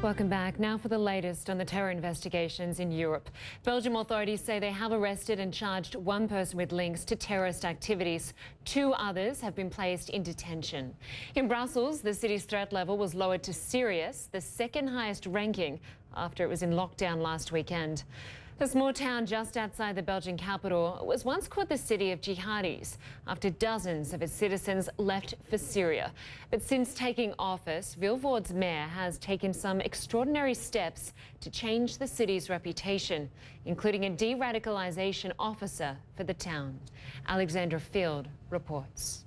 Welcome back. Now for the latest on the terror investigations in Europe. Belgium authorities say they have arrested and charged one person with links to terrorist activities. 2 others have been placed in detention. In Brussels, the city's threat level was lowered to serious, the second highest ranking after it was in lockdown last weekend. The small town just outside the Belgian capital was once called the city of jihadis after dozens of its citizens left for Syria. But since taking office, Vilvoorde's mayor has taken some extraordinary steps to change the city's reputation, including a de-radicalization officer for the town. Alexandra Field reports.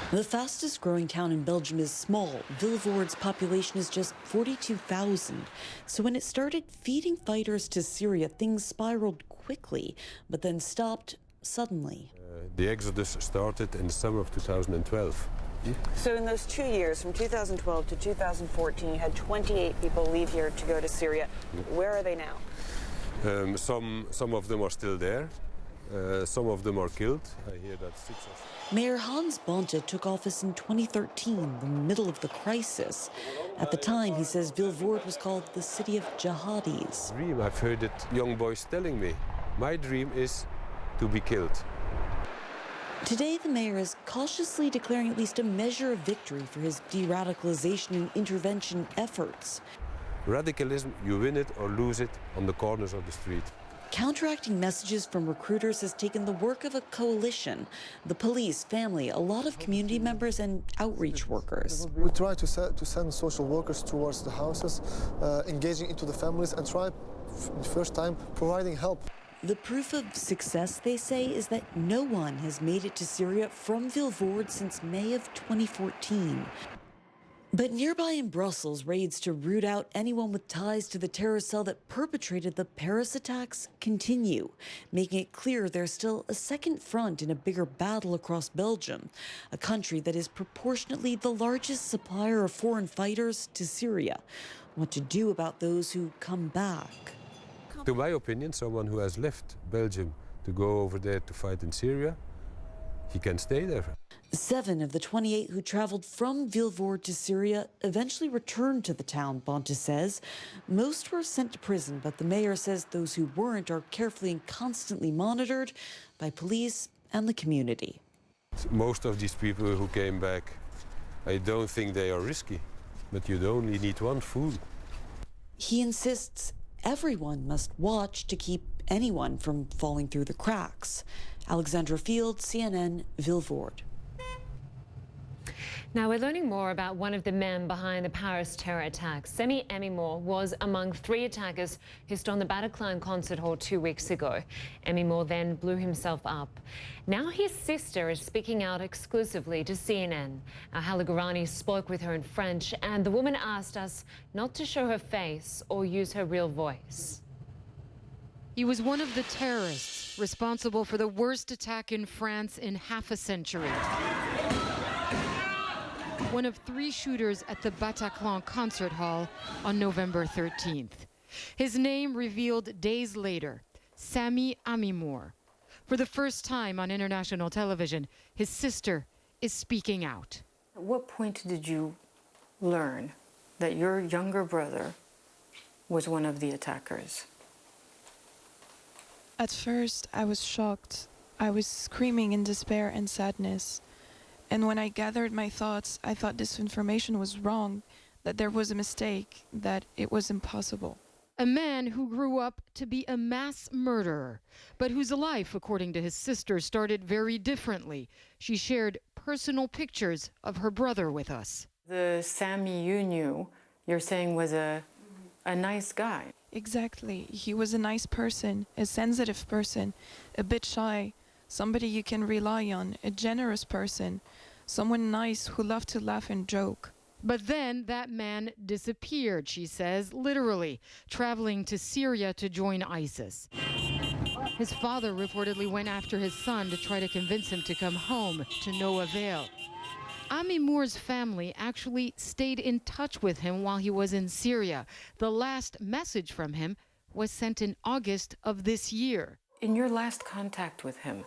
The fastest growing town in Belgium is small. Vilvoorde's population is just 42,000. So when it started feeding fighters to Syria, things spiraled quickly, but then stopped suddenly. The exodus started in the summer of 2012. So in those 2 years, from 2012 to 2014, you had 28 people leave here to go to Syria. Where are they now? Some of them are still there. Some of them are killed. I hear that 6 or 7. Mayor Hans Bonte took office in 2013, the middle of the crisis. At the time, he says Vilvoorde was called the city of jihadis. I've heard it young boys telling me. My dream is to be killed. Today, the mayor is cautiously declaring at least a measure of victory for his de-radicalization and intervention efforts. Radicalism, you win it or lose it on the corners of the street. Counteracting messages from recruiters has taken the work of a coalition. The police, family, a lot of community members and outreach workers. We try to send social workers towards the houses, engaging into the families and try, the first time, providing help. The proof of success, they say, is that no one has made it to Syria from Vilvoorde since May of 2014. But nearby in Brussels, raids to root out anyone with ties to the terror cell that perpetrated the Paris attacks continue, making it clear there's still a second front in a bigger battle across Belgium, a country that is proportionately the largest supplier of foreign fighters to Syria. What to do about those who come back? To my opinion, someone who has left Belgium to go over there to fight in Syria, he can stay there. 7 of the 28 who traveled from Vilvoorde to Syria eventually returned to the town, Bonte says. Most were sent to prison, but the mayor says those who weren't are carefully and constantly monitored by police and the community. Most of these people who came back, I don't think they are risky, but you only need one food. He insists everyone must watch to keep anyone from falling through the cracks. Alexandra Field, CNN, Vilvoorde. Now we're learning more about one of the men behind the Paris terror attacks. Sami Amimour was among 3 attackers who stormed the Bataclan concert hall 2 weeks ago. Amimour then blew himself up. Now his sister is speaking out exclusively to CNN. Our Hala Gorani spoke with her in French, and the woman asked us not to show her face or use her real voice. He was one of the terrorists responsible for the worst attack in France in half a century. One of 3 shooters at the Bataclan concert hall on November 13th. His name revealed days later, Sami Amimour. For the first time on international television, his sister is speaking out. At what point did you learn that your younger brother was one of the attackers? At first, I was shocked. I was screaming in despair and sadness. And when I gathered my thoughts, I thought this information was wrong, that there was a mistake, that it was impossible. A man who grew up to be a mass murderer, but whose life, according to his sister, started very differently. She shared personal pictures of her brother with us. The Sami you knew, you're saying, was a nice guy. Exactly. He was a nice person, a sensitive person, a bit shy, somebody you can rely on, a generous person, someone nice who loved to laugh and joke. But then that man disappeared, she says, literally, traveling to Syria to join ISIS. His father reportedly went after his son to try to convince him to come home, to no avail. Amimour's family actually stayed in touch with him while he was in Syria. The last message from him was sent in August of this year. In your last contact with him,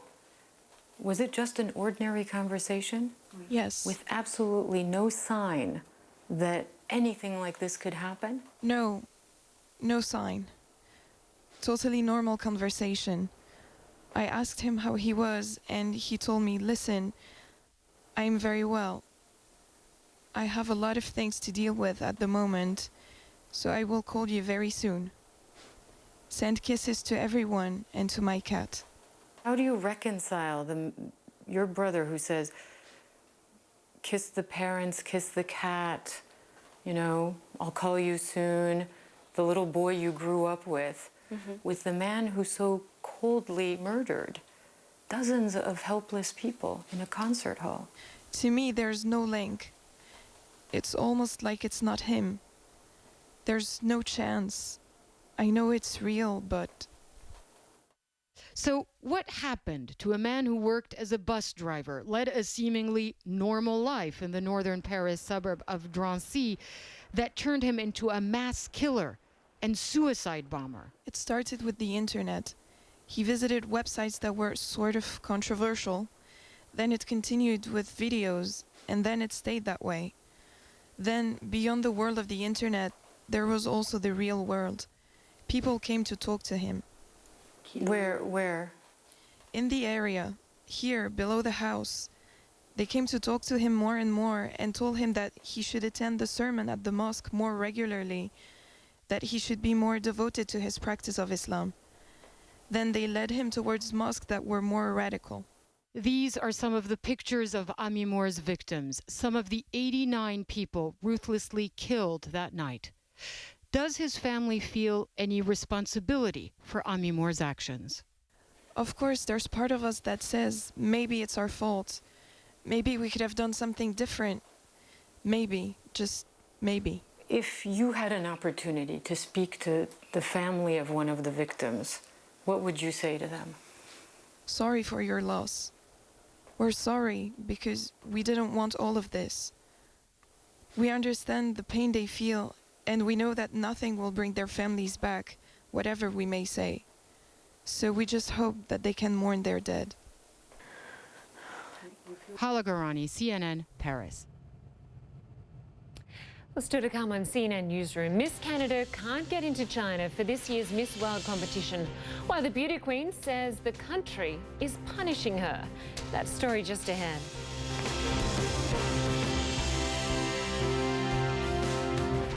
was it just an ordinary conversation? Yes. With absolutely no sign that anything like this could happen? No, no sign. Totally normal conversation. I asked him how he was, and he told me, listen, I'm very well. I have a lot of things to deal with at the moment, so I will call you very soon. Send kisses to everyone and to my cat. How do you reconcile your brother who says, kiss the parents, kiss the cat, you know, I'll call you soon, the little boy you grew up with the man who so coldly murdered dozens of helpless people in a concert hall? To me, there's no link. It's almost like it's not him. There's no chance. I know it's real, but... So what happened to a man who worked as a bus driver, led a seemingly normal life in the northern Paris suburb of Drancy, that turned him into a mass killer and suicide bomber? It started with the internet. He visited websites that were sort of controversial. Then it continued with videos, and then it stayed that way. Then, beyond the world of the internet, there was also the real world. People came to talk to him. Where? In the area, here, below the house. They came to talk to him more and more and told him that he should attend the sermon at the mosque more regularly, that he should be more devoted to his practice of Islam. Then they led him towards mosques that were more radical. These are some of the pictures of Amimour's victims, some of the 89 people ruthlessly killed that night. Does his family feel any responsibility for Amimour's actions? Of course, there's part of us that says, maybe it's our fault. Maybe we could have done something different. Maybe, just maybe. If you had an opportunity to speak to the family of one of the victims, what would you say to them? Sorry for your loss. We're sorry because we didn't want all of this. We understand the pain they feel, and we know that nothing will bring their families back, whatever we may say. So we just hope that they can mourn their dead. Hala Gorani, CNN, Paris. Well, still to come on CNN Newsroom, Miss Canada can't get into China for this year's Miss World competition, while the beauty queen says the country is punishing her. That story just ahead.